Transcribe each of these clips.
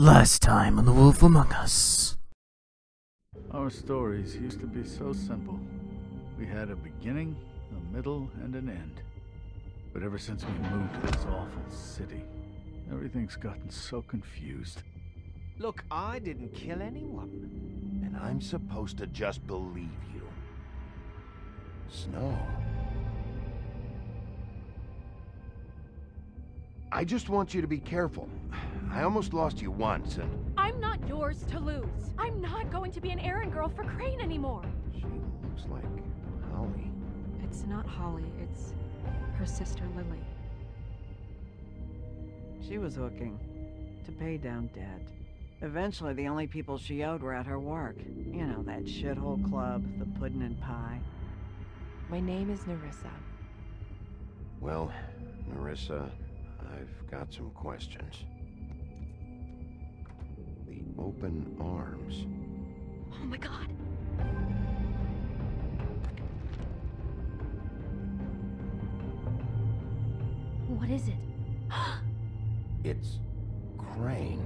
Last time on The Wolf Among Us. Our stories used to be so simple. We had a beginning, a middle, and an end. But ever since we moved to this awful city, everything's gotten so confused. Look, I didn't kill anyone. And I'm supposed to just believe you. Snow. I just want you to be careful. I almost lost you once, and... I'm not yours to lose. I'm not going to be an errand girl for Crane anymore. She looks like Holly. It's not Holly, it's her sister Lily. She was hooking to pay down debt. Eventually, the only people she owed were at her work. You know, that shithole club, the pudding and pie. My name is Nerissa. Well, Nerissa, I've got some questions. The open arms. Oh my god. What is it? It's Crane.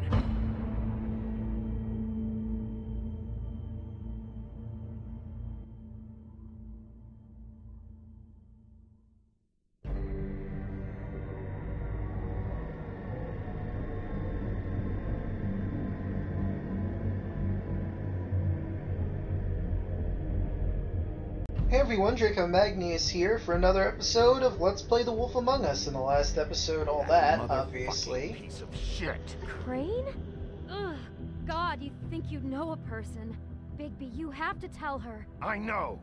Hey everyone, Draco Magnius here for another episode of Let's Play The Wolf Among Us. In the last episode, all that, obviously. Piece of shit. Crane? Ugh. God, you think you know a person. Bigby, you have to tell her. I know.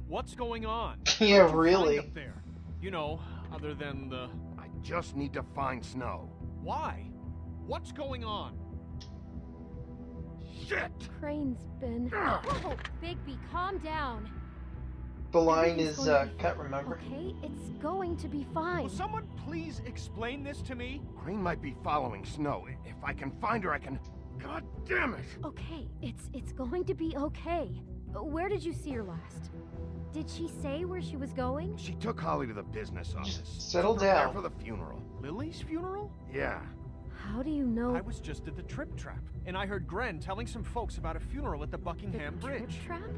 What's going on? Yeah, What'd you really. find up there? You know, other than the... I just need to find Snow. Why? What's going on? Shit! Crane's been... Whoa! Bigby, calm down. The line Everything's is going to be cut, fine, remember? Okay, it's going to be fine. Will someone please explain this to me? Crane might be following Snow. If I can find her, I can... God damn it! Okay, it's going to be okay. Where did you see her last? Did she say where she was going? She took Holly to the business office. Just settle to prepare down. for the funeral. Lily's funeral? Yeah. How do you know? I was just at the Trip Trap, and I heard Gren telling some folks about a funeral at the Buckingham the Bridge. Trip trap?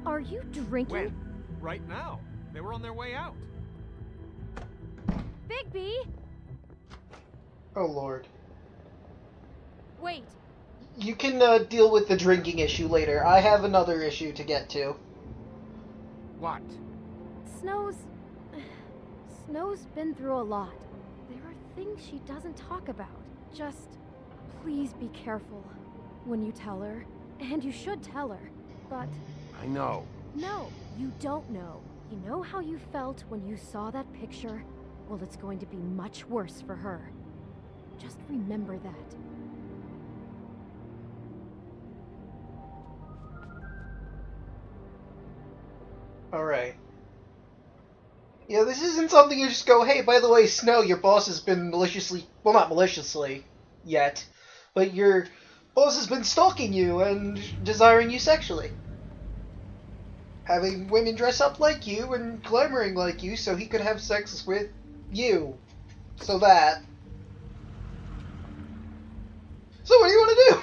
Are you drinking? When? Right now. They were on their way out. Bigby! Oh lord. Wait, You can deal with the drinking issue later. I have another issue to get to. What? Snow's been through a lot. There are things she doesn't talk about. Just please be careful when you tell her. And you should tell her. But I know. no, you don't know. You know how you felt when you saw that picture? Well, it's going to be much worse for her. Just remember that. Alright. Yeah, this isn't something you just go, hey, by the way, Snow, your boss has been maliciously... Well, not maliciously yet, but your boss has been stalking you and desiring you sexually. Having women dress up like you and glamoring like you so he could have sex with you. So that... So what do you want to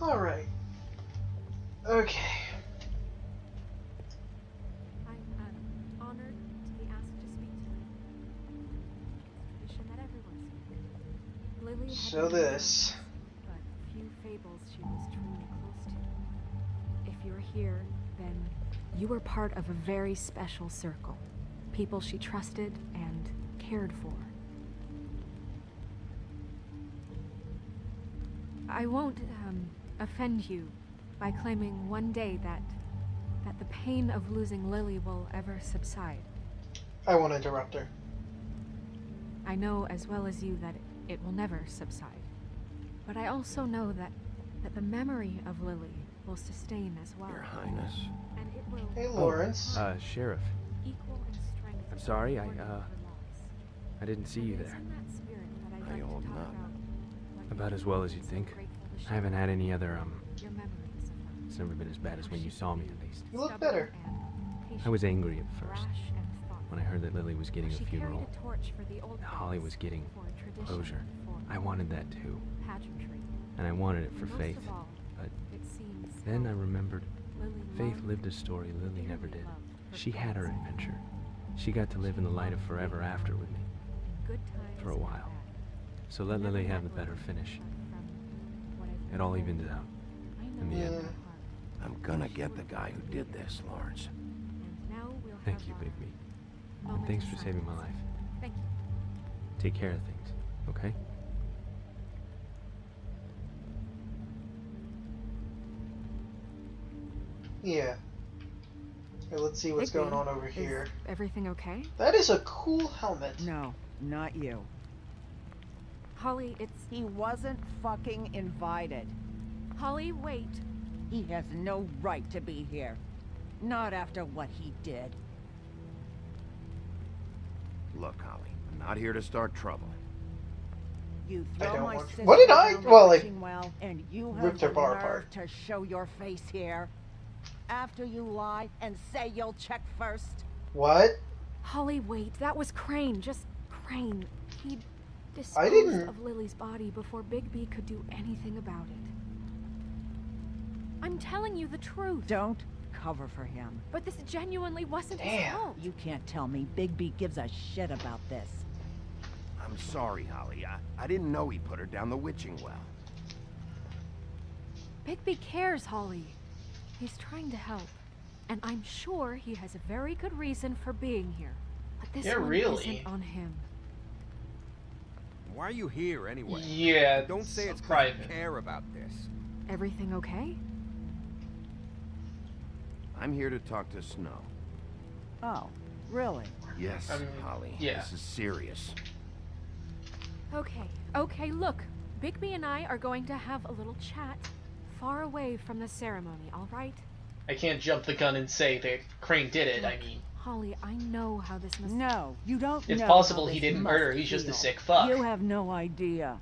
do? Alright. Okay. I'm honored to be asked to speak to you. It's a tradition that everyone speaks. Lily had So many this... friends, but few fables she was truly close to. If you're here, then you were part of a very special circle. People she trusted and cared for. I won't offend you by claiming one day that the pain of losing Lily will ever subside. I won't interrupt her. I know as well as you that it will never subside. But I also know that the memory of Lily will sustain as well. Your Highness. And it will Hey, Lawrence. Sheriff. equal in strength. I'm sorry, with the loss. I didn't see you And it's there. in that spirit that I'd I like to hold talk none. what About you as well as feel you'd so think. grateful to I haven't share. had any other, Your memories of her. it's never been as bad as when you saw me, at least. You look better. I was angry at first, Brash and thoughtful. when I heard that Lily was getting She a carried funeral, a torch for the old and Holly days was getting before closure. I wanted that too. Pageantry. And I wanted it for Most Faith. of all, But it seems then I remembered Lily Faith loved lived a story Lily never did. loved She had her adventure. She got to live in the light of forever after with me. good times For a and while. bad. So let Never Lily have the met better Lily, finish. but from what I've It all been evens told, out. I in the know end. her heart. I'm gonna get the guy who did this, Lawrence. And now we'll Thank have you, our Bigby. And moment thanks of for saving my silence. life. Thank you. Take care of things, okay? Yeah. Here, let's see what's going Bigby, on over here. Is everything okay? That is a cool helmet. No, not you. Holly, it's... He wasn't fucking invited. Holly, wait. He has no right to be here. Not after what he did. Look, Holly, I'm not here to start trouble. You I throw don't my want to- sister What did I- down the well, I wishing well, and you have ripped her the bar nerve apart. to show your face here. After you lie and say you'll check first. What? Holly, wait. That was Crane. Just Crane. He I disposed didn't- of Lily's body before Bigby could do anything about it. I'm telling you the truth. Don't cover for him. But this genuinely wasn't his Damn. fault. You can't tell me Bigby gives a shit about this. I'm sorry, Holly. I didn't know he put her down the witching well. Bigby cares, Holly. He's trying to help. And I'm sure he has a very good reason for being here. But this Yeah, one really. isn't on him. Why are you here anyway? Yeah, Don't say it's it's 'cause private. you care about this. Everything okay? I'm here to talk to Snow. Oh, really? Yes, Holly. yeah. This is serious. Okay, look. Bigby and I are going to have a little chat far away from the ceremony, all right? I can't jump the gun and say that Crane did it. I Look, mean, Holly, I know how this must... No, you don't it's know possible how he this didn't must murder her. He's just a feel. sick fuck. You have no idea.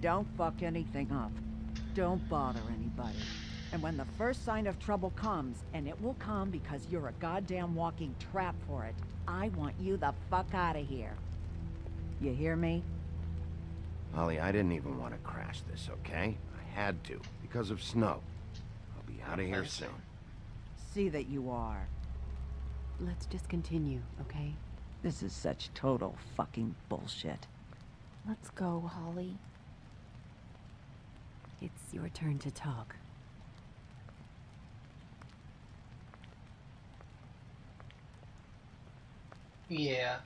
Don't fuck anything up. Don't bother anybody. And when the first sign of trouble comes, and it will come because you're a goddamn walking trap for it, I want you the fuck out of here. You hear me? Holly, I didn't even want to crash this, okay? I had to, because of Snow. I'll be out of here soon. See that you are. Let's just continue, okay? This is such total fucking bullshit. Let's go, Holly. It's your turn to talk. Yeah.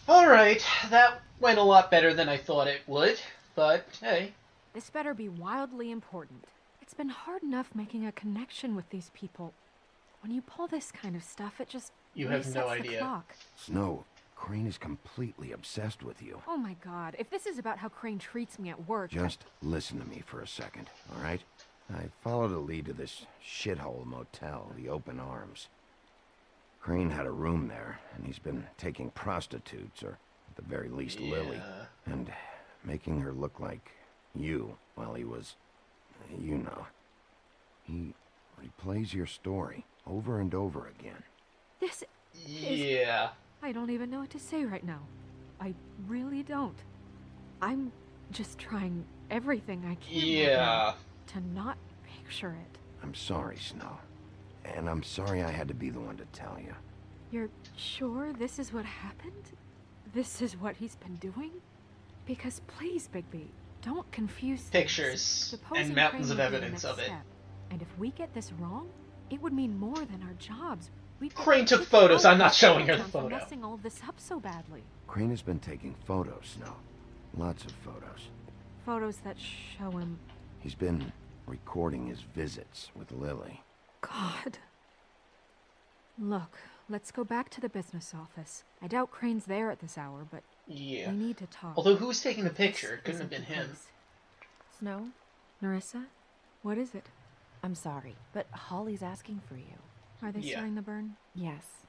Alright, that went a lot better than I thought it would, but hey. This better be wildly important. It's been hard enough making a connection with these people. When you pull this kind of stuff, it just You have no resets the idea. clock. Snow, Crane is completely obsessed with you. Oh my god, if this is about how Crane treats me at work... Just listen to me for a second, all right? I followed a lead to this shithole motel, the Open Arms. Crane had a room there, and he's been taking prostitutes, or at the very least Lily, and making her look like you while he was, you know. He replays your story over and over again. This Yeah. I don't even know what to say right now. I really don't. I'm just trying everything I can right Yeah. now to not picture it. I'm sorry, Snow. And I'm sorry I had to be the one to tell you. You're sure this is what happened? This is what he's been doing? Because please, Bigby, don't confuse things. Pictures Supposing and mountains Crane of would be the evidence next of it. step. And if we get this wrong, it would mean more than our jobs. We'd get Crane took kicked photos. out I'm not of showing her the town for photo. messing all of this up so badly. Crane has been taking photos, Snow. Lots of photos. Photos that show him. He's been recording his visits with Lily. God. Look, let's go back to the business office. I doubt Crane's there at this hour, but Yeah. we need to talk. Although who was taking the picture? This It couldn't have isn't been the him. place. Snow, Narissa? What is it? I'm sorry, but Holly's asking for you. Are they Yeah. starting the burn? Yes.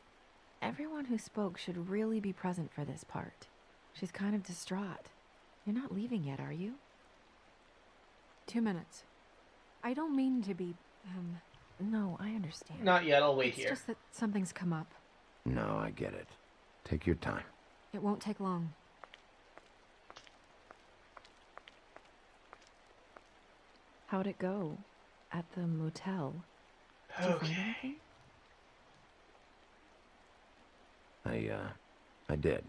Everyone who spoke should really be present for this part. She's kind of distraught. You're not leaving yet, are you? 2 minutes. I don't mean to be, No, I understand. Not yet. I'll wait it's here. just that something's come up. No, I get it. Take your time. It won't take long. How'd it go at the motel? Did you find anything? I did.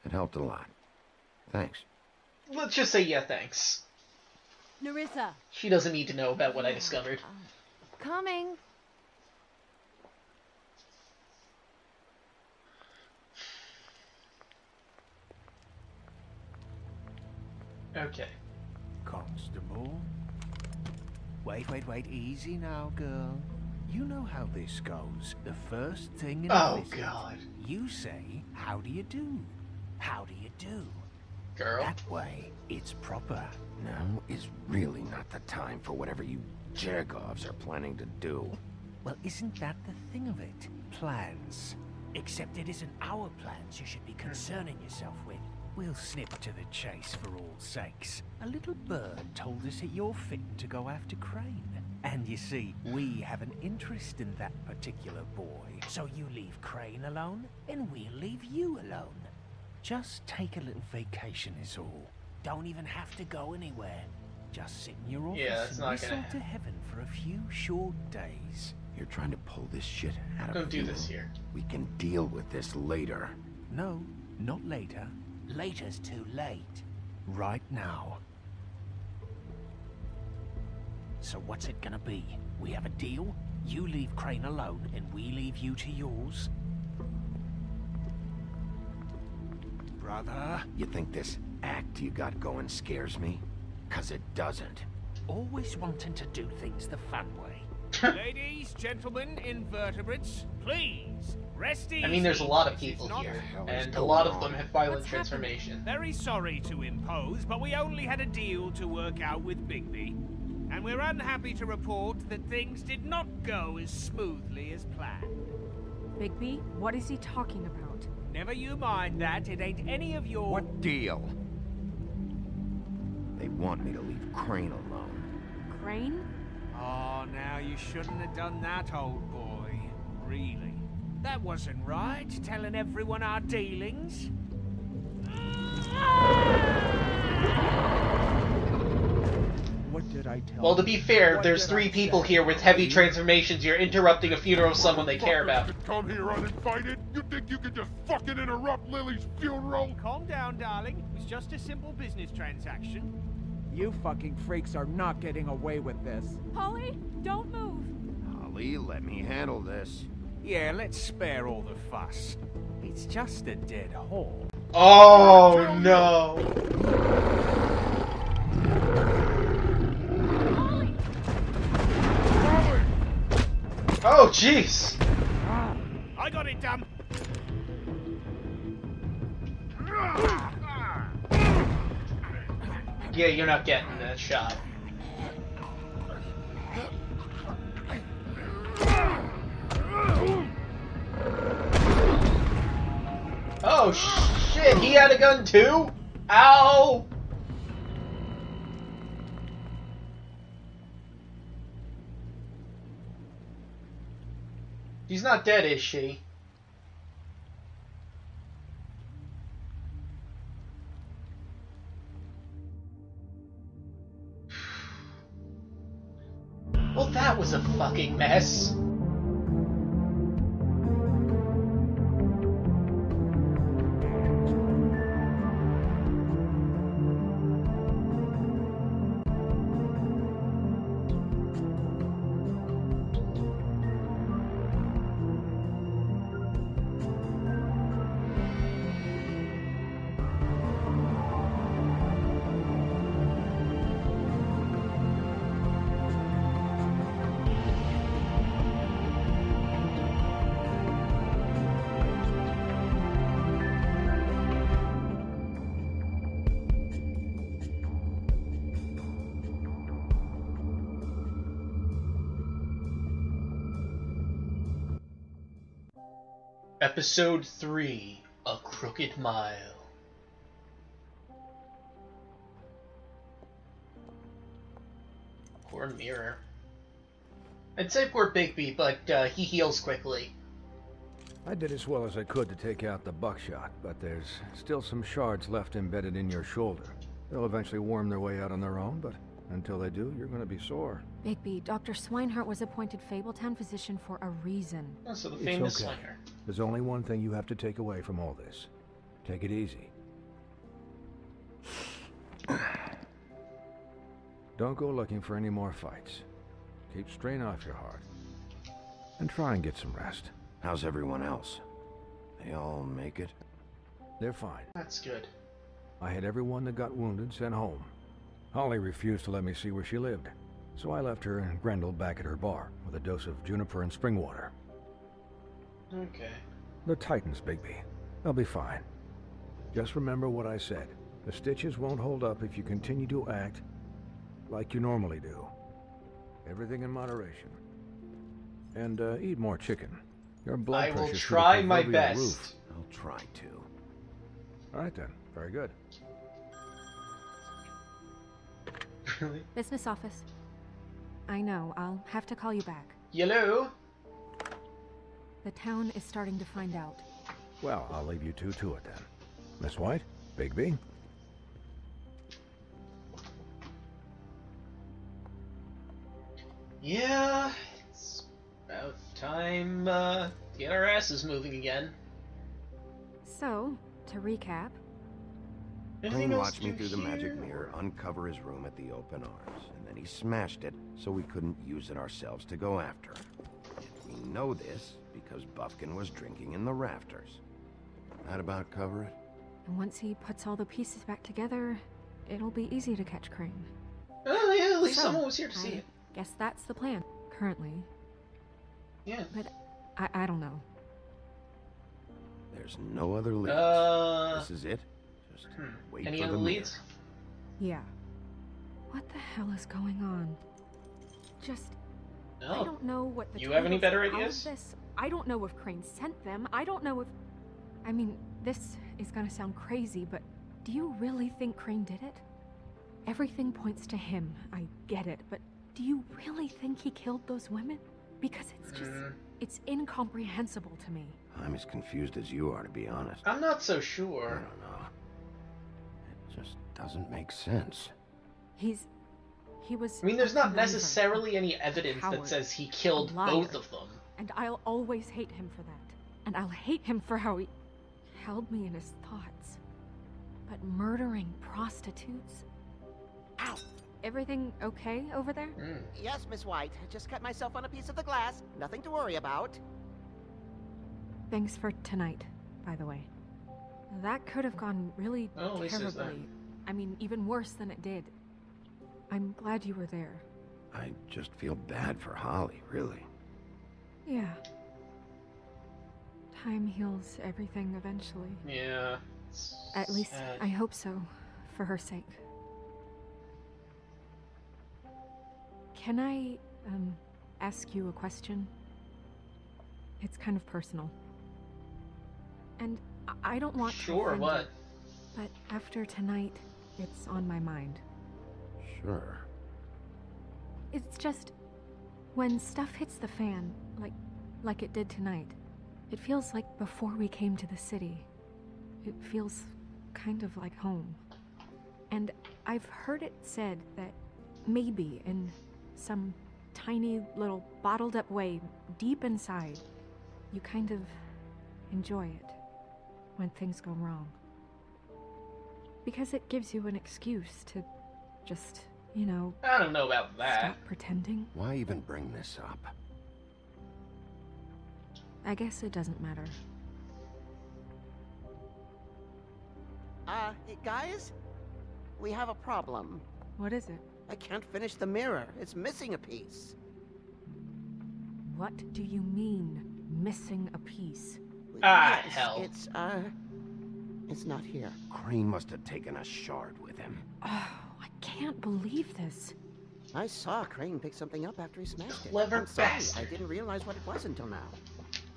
It helped a lot. Thanks. Let's just say yeah, thanks. Nerissa! She doesn't need to know about what I discovered. Coming. Okay. Constable? Wait, easy now, girl. You know how this goes. The first thing in a visit, God. you say, how do you do? How do you do? Girl. That way, it's proper. Now is really not the time for whatever you jerk-offs are planning to do. Well, isn't that the thing of it? Plans. Except it isn't our plans you should be concerning yourself with. We'll snip to the chase for all sakes. A little bird told us that you're fitting to go after Crane. And you see, we have an interest in that particular boy. So you leave Crane alone, and we'll leave you alone. Just take a little vacation is all. Don't even have to go anywhere. Just sit in your office and whistle to heaven for a few short days. You're trying to pull this shit out of Don't do this here. We can deal with this later. No, not later. Later's too late. Right now. So what's it gonna be? We have a deal? You leave Crane alone, and we leave you to yours? Brother? You think this act you got going scares me? 'Cause it doesn't. Always wanting to do things the fun way. Ladies, gentlemen, invertebrates, please, rest easy. I mean, there's a lot of people here, and a lot of them have violent transformation. Very sorry to impose, but we only had a deal to work out with Bigby. And we're unhappy to report that things did not go as smoothly as planned. Bigby, what is he talking about? Never you mind that, it ain't any of your... What deal? They want me to leave Crane alone. Crane? Oh, now you shouldn't have done that, old boy. Really. That wasn't right, telling everyone our dealings. What did I tell Well, to be fair, there's 3 people here with heavy transformations. You're interrupting a funeral of someone they care about. Come here uninvited? You think you can just fucking interrupt Lily's funeral? Calm down, darling. It's just a simple business transaction. You fucking freaks are not getting away with this. Holly, don't move. Holly, let me handle this. Yeah, let's spare all the fuss. It's just a dead hole. Oh, no. Oh, jeez! I got it, damn! Yeah, you're not getting that shot. Oh, shit! He had a gun too? Ow! She's not dead, is she? Well, that was a fucking mess. Episode 3, A Crooked Mile. Poor Mirror. I'd say poor Bigby, but he heals quickly. I did as well as I could to take out the buckshot, but there's still some shards left embedded in your shoulder. They'll eventually worm their way out on their own, but Until they do, you're gonna be sore. Bigby, Dr. Swinehart was appointed Fabletown physician for a reason. Oh, so the famous It's okay. Swinehart. There's only one thing you have to take away from all this. Take it easy. Don't go looking for any more fights. Keep strain off your heart. And try and get some rest. How's everyone else? They all make it? They're fine. That's good. I had everyone that got wounded sent home. Holly refused to let me see where she lived, so I left her and Grendel back at her bar with a dose of juniper and spring water. Okay. They're Titans, Bigby. They'll be fine. Just remember what I said. The stitches won't hold up if you continue to act like you normally do. Everything in moderation. And eat more chicken. Your blood I will pressure's try through the my proverbial best. roof. I'll try to. All right then. Very good. Really? Business office. I know, I'll have to call you back. Hello? The town is starting to find out. Well, I'll leave you two to it then. Miss White, Bigby. Yeah, it's about time to get our asses moving again. So, to recap, Anything Crane else watched me to through the hear? magic mirror uncover his room at the open arms, and then he smashed it so we couldn't use it ourselves to go after him. And we know this because Buffkin was drinking in the rafters. That about cover it? and once he puts all the pieces back together, it'll be easy to catch Crane. Oh, yeah, at least So, someone was here to see I it. guess that's the plan, currently. Yeah. But I don't know. There's no other leads. This is it? Just wait Any for other the leads? Yeah. What the hell is going on? Just... I Oh. don't know what the You have any titles better of all of ideas? this. I don't know if Crane sent them. I don't know if... I mean, this is gonna sound crazy, but do you really think Crane did it? Everything points to him. I get it, but do you really think he killed those women? Because it's just... It's incomprehensible to me. I'm as confused as you are, to be honest. I'm not so I sure. don't know. It just doesn't make sense. He was... I mean, there's a not conniver, necessarily any a evidence that coward, says he killed a liar, both of them. And I'll always hate him for that. And I'll hate him for how he held me in his thoughts. But murdering prostitutes? Ow! Everything okay over there? Yes, Miss White. Just cut myself on a piece of the glass. Nothing to worry about. Thanks for tonight, by the way. That could have gone really Oh, at least there's that. terribly. I mean, even worse than it did. I'm glad you were there. I just feel bad for Holly, really. Yeah. Time heals everything eventually. Yeah. At least, sad. I hope so, for her sake. Can I, ask you a question? It's kind of personal. And I don't want to Sure, offend what? you, but after tonight, it's on my mind. Sure. It's just, when stuff hits the fan, like it did tonight, it feels like before we came to the city. It feels kind of like home. And I've heard it said that maybe in some tiny little bottled up way, deep inside, you kind of enjoy it when things go wrong. Because it gives you an excuse to just, you know, I don't know about that. stop pretending. Why even bring this up? I guess it doesn't matter. Hey, guys? We have a problem. What is it? I can't finish the mirror. It's missing a piece. What do you mean, missing a piece? Ah, Yes, hell. It's not here. Crane must have taken a shard with him. Oh, I can't believe this. I saw Crane pick something up after he smashed it. Clever I'm sorry, bastard. I didn't realize what it was until now.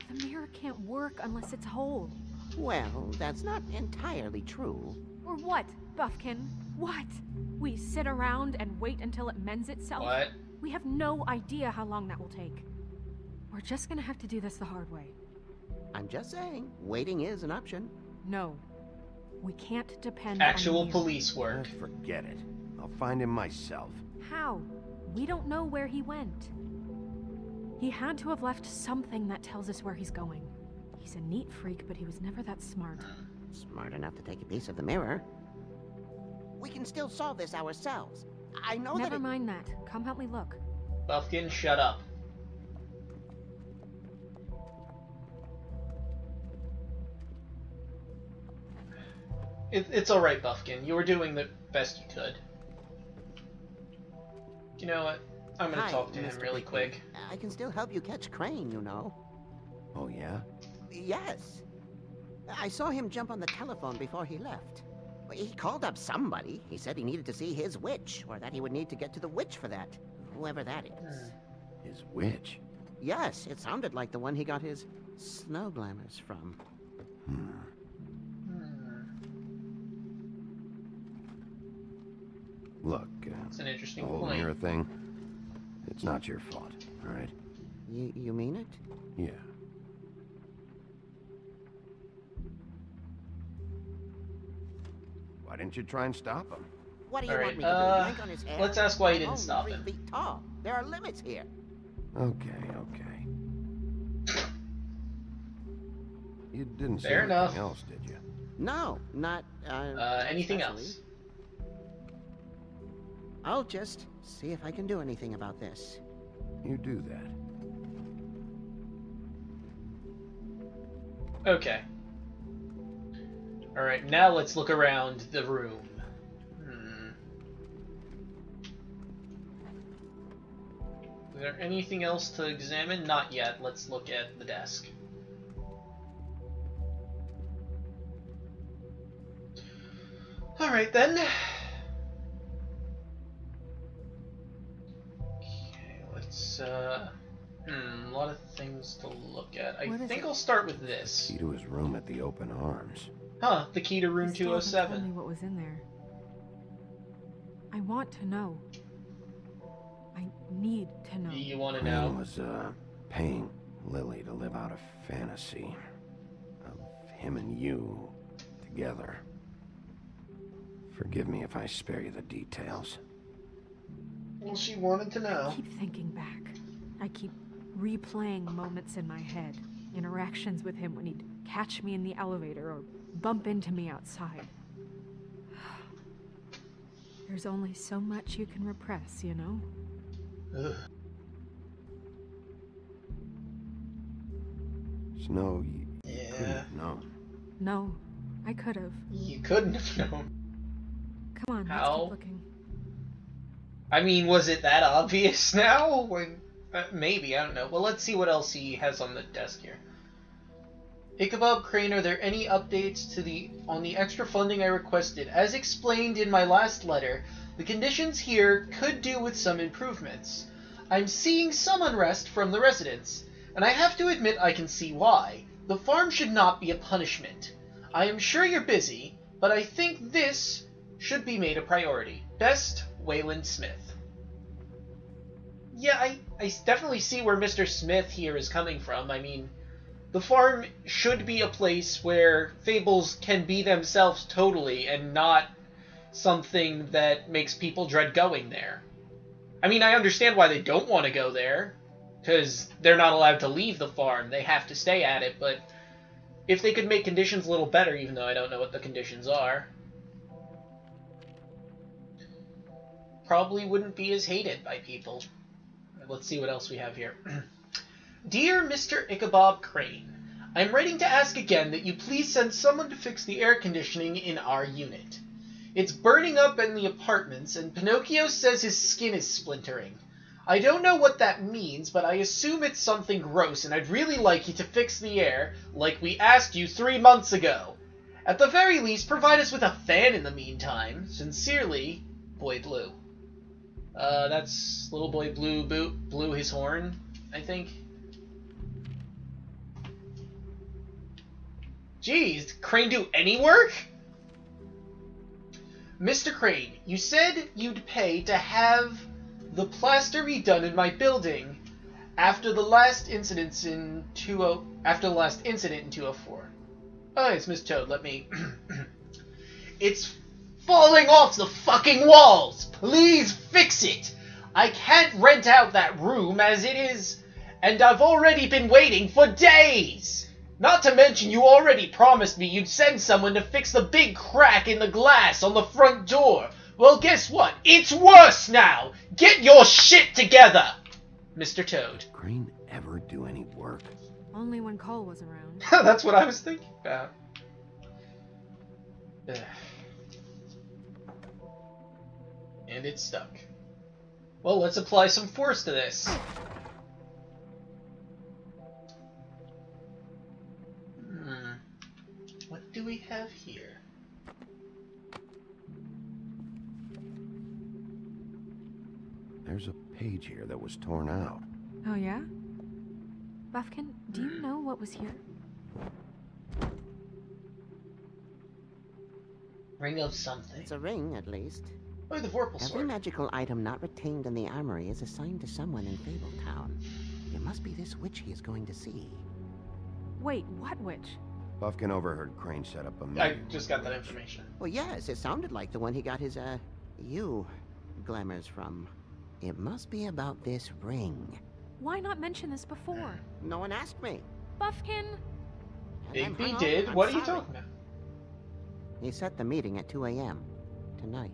The mirror can't work unless it's whole. Well, that's not entirely true. Or what, Buffkin? What? We sit around and wait until it mends itself? What? We have no idea how long that will take. We're just gonna have to do this the hard way. I'm just saying, waiting is an option. No. We can't depend Actual on the mirror. police work. Forget it. I'll find him myself. How? We don't know where he went. He had to have left something that tells us where he's going. He's a neat freak, but he was never that smart. Smart enough to take a piece of the mirror. We can still solve this ourselves. I know Never mind that. Come help me look. Buffkin, shut up. It's alright, Buffkin. You were doing the best you could. You know what? I'm gonna talk to him Mr. really Bigby. quick. I can still help you catch Crane, you know. Oh, yeah? Yes. I saw him jump on the telephone before he left. He called up somebody. He said he needed to see his witch, or that he would need to get to the witch for that. Whoever that is. His witch? Yes, it sounded like the one he got his snow glamours from. Look, It's an interesting the whole point. mirror thing, it's not your fault, all right? You mean it? Yeah. Why didn't you try and stop him? What do you All want right, me to do? Yank on his hair? let's ask why he I'm didn't only stop 3 him. feet tall. There are limits here. Okay, okay. You didn't say Fair anything enough. else, did you? No, not, Anything especially. else? I'll just see if I can do anything about this. You do that. Okay. Alright, now let's look around the room. Is there anything else to examine? Not yet. Let's look at the desk. Alright then. Okay, let's a lot of things to look at. I think I'll start with this. Key to his room at the open arms. Huh, the key to room You still haven't told me 207. what was in there. I want to know. I need to know. You want to Crane know? was, paying Lily to live out a fantasy of him and you together. Forgive me if I spare you the details. Well, she wanted to know. I keep thinking back. I keep replaying moments in my head. Interactions with him when he'd catch me in the elevator or bump into me outside. There's only so much you can repress, you know? Ugh. Snow, you couldn't Yeah. have known. No, I could have. You couldn't have known. Come on, let's How? keep looking. I mean, was it that obvious now? When, maybe, I don't know. Well, let's see what else he has on the desk here. Ichabod Crane, are there any updates on the extra funding I requested? As explained in my last letter, the conditions here could do with some improvements. I'm seeing some unrest from the residents, and I have to admit I can see why. The farm should not be a punishment. I am sure you're busy, but I think this should be made a priority. Best, Wayland Smith. Yeah, I definitely see where Mr. Smith here is coming from. I mean, the farm should be a place where fables can be themselves totally and not something that makes people dread going there. I mean, I understand why they don't want to go there, because they're not allowed to leave the farm. They have to stay at it, but if they could make conditions a little better, even though I don't know what the conditions are, probably wouldn't be as hated by people. Let's see what else we have here. Dear Mr. Ichabod Crane, I'm writing to ask again that you please send someone to fix the air conditioning in our unit. It's burning up in the apartments, and Pinocchio says his skin is splintering. I don't know what that means, but I assume it's something gross, and I'd really like you to fix the air, like we asked you 3 months ago. At the very least, provide us with a fan in the meantime. Sincerely, Boy Blue. That's little boy Blue blew his horn, I think. Geez, did Crane do any work? Mr. Crane, you said you'd pay to have the plaster redone in my building after the last incident in 204. Oh, it's Miss Toad. Let me. It's falling off the fucking walls! Please fix it! I can't rent out that room as it is, and I've already been waiting for days! Not to mention you already promised me you'd send someone to fix the big crack in the glass on the front door. Well, guess what? It's worse now! Get your shit together! Mr. Toad. Crane ever do any work? Only when Cole was around. That's what I was thinking about. And it's stuck. Well, let's apply some force to this. What do we have here? There's a page here that was torn out. Oh, yeah? Buffkin, do you know what was here? Ring of something. It's a ring, at least. Oh, the Vorpal sword. Every magical item not retained in the armory is assigned to someone in Fabletown. It must be this witch he is going to see. Wait, what witch? Buffkin overheard Crane set up a meeting. I just got that information. Well, yes, it sounded like the one he got his, glamours from. It must be about this ring. Why not mention this before? No one asked me. Buffkin! Bigby did. What are you talking about? He set the meeting at 2 a.m. tonight.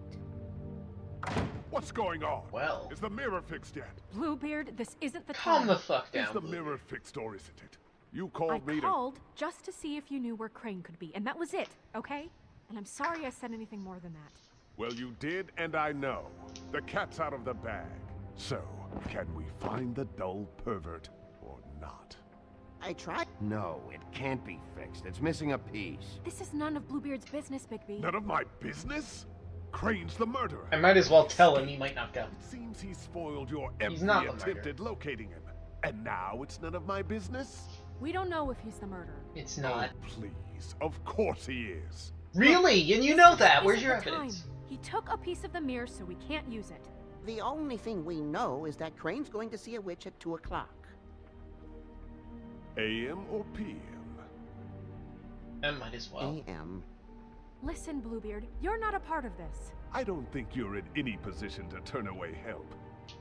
What's going on? Well. Is the mirror fixed yet? Bluebeard, this isn't the time. Calm the fuck down. Is the mirror fixed or isn't it? You called me I called just to see if you knew where Crane could be, and that was it, okay? And I'm sorry I said anything more than that. Well, you did, and I know. The cat's out of the bag. So, can we find the dull pervert or not? I tried. No, it can't be fixed. It's missing a piece. This is none of Bluebeard's business, Bigby. None of my business? Crane's the murderer. I might as well tell him he might not go. It seems he spoiled your every not the attempt murderer. at locating him. And now it's none of my business? We don't know if he's the murderer. It's not. Oh, please. Of course he is. Really? And you know that? Where's your Isn't the evidence? time. He took a piece of the mirror, so we can't use it. The only thing we know is that Crane's going to see a witch at 2 o'clock. AM or PM? I might as well. AM. Listen, Bluebeard, you're not a part of this. I don't think you're in any position to turn away help.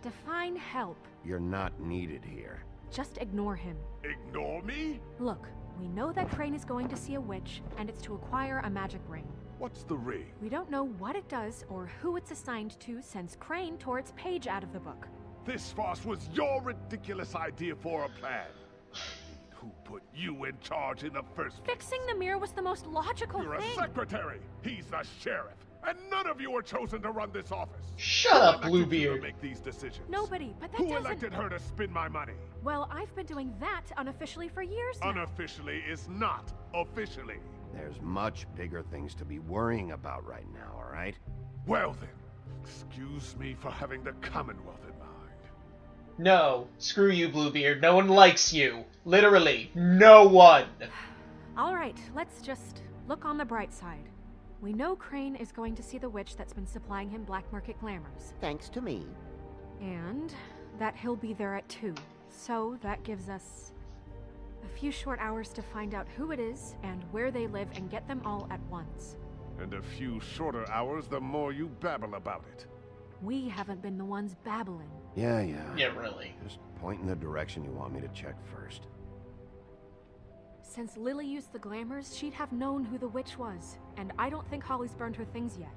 Define help. You're not needed here. Just ignore him. Ignore me? Look, we know that Crane is going to see a witch, and it's to acquire a magic ring. What's the ring? We don't know what it does or who it's assigned to since Crane tore its page out of the book. This farce was your ridiculous idea for a plan. Who put you in charge in the first place? Fixing the mirror was the most logical You're thing. a secretary. He's the sheriff. And none of you are chosen to run this office. Shut up, Who elected you Bluebeard. to make these decisions? Nobody, but that Who doesn't... elected her to spend my money? Well, I've been doing that unofficially for years now. Unofficially is not officially. There's much bigger things to be worrying about right now, all right? Well then, excuse me for having the Commonwealth in mind. No. Screw you, Bluebeard. No one likes you. Literally, no one. All right, let's just look on the bright side. We know Crane is going to see the witch that's been supplying him black market glamours. Thanks to me. And that he'll be there at 2. So that gives us a few short hours to find out who it is and where they live and get them all at once. And a few shorter hours the more you babble about it. We haven't been the ones babbling. Yeah. Yeah, really. Just point in the direction you want me to check first. Since Lily used the glamours, she'd have known who the witch was, and I don't think Holly's burned her things yet.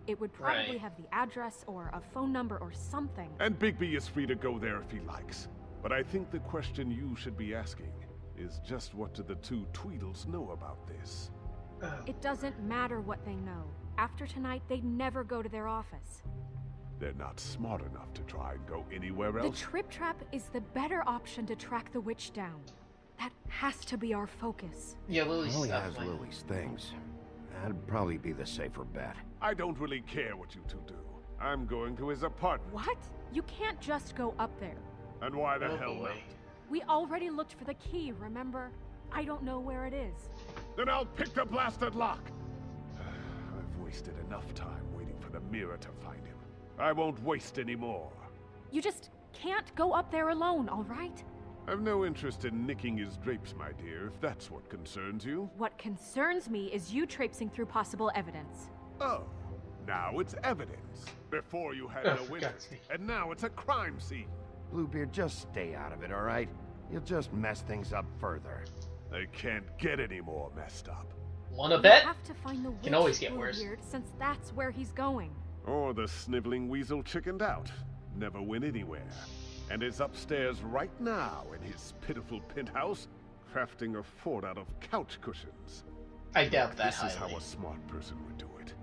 It would probably Right. have the address or a phone number or something. And Bigby is free to go there if he likes. But I think the question you should be asking is just what do the two Tweedles know about this? It doesn't matter what they know. After tonight, they'd never go to their office. They're not smart enough to try and go anywhere The else. Trip Trap is the better option to track the witch down. That has to be our focus. Yeah, Lily's Lily stuff. has might- Lily's things. That'd probably be the safer bet. I don't really care what you two do. I'm going to his apartment. What? You can't just go up there. And why the Oh, hell boy. not? We already looked for the key, remember? I don't know where it is. Then I'll pick the blasted lock. I've wasted enough time waiting for the mirror to find him. I won't waste any more. You just can't go up there alone, all right? I've no interest in nicking his drapes, my dear, if that's what concerns you. What concerns me is you traipsing through possible evidence. Oh, Now it's evidence. Before you had no interest, and now it's a crime scene. Bluebeard, just stay out of it, all right? You'll just mess things up further. They can't get any more messed up. Wanna bet? You have to find the Can always get worse. Bluebeard, since that's where he's going. Or the sniveling weasel chickened out. Never went anywhere. And is upstairs right now in his pitiful penthouse, crafting a fort out of couch cushions. I doubt that This is highly. how a smart person would do it.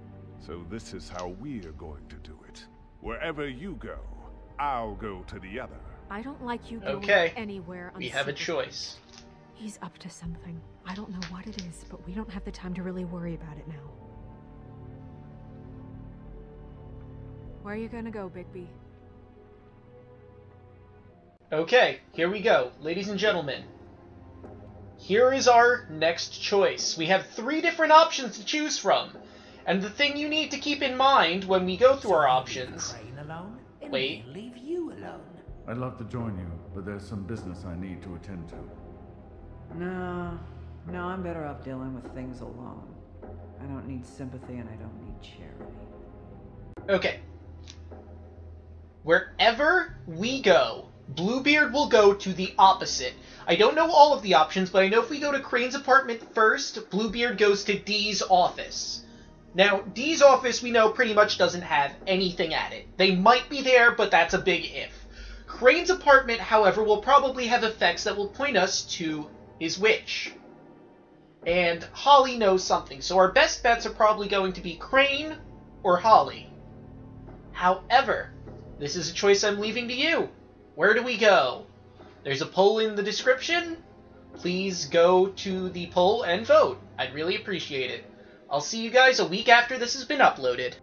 So this is how we're going to do it. Wherever you go, I'll go to the other. I don't like you going anywhere. We have a choice. He's up to something. I don't know what it is, but we don't have the time to really worry about it now. Where are you gonna go, Bigby? Okay, here we go. Ladies and gentlemen. Here is our next choice. We have 3 different options to choose from. And the thing you need to keep in mind when we go through our options... Wait. Leave you alone. I'd love to join you, but there's some business I need to attend to. No, I'm better off dealing with things alone. I don't need sympathy and I don't need charity. Okay. Wherever we go, Bluebeard will go to the opposite. I don't know all of the options, but I know if we go to Crane's apartment first, Bluebeard goes to Dee's office. Now, Dee's office we know pretty much doesn't have anything at it. They might be there, but that's a big if. Crane's apartment, however, will probably have effects that will point us to his witch. And Holly knows something, so our best bets are probably going to be Crane or Holly. However, this is a choice I'm leaving to you. Where do we go? There's a poll in the description. Please go to the poll and vote. I'd really appreciate it. I'll see you guys a week after this has been uploaded.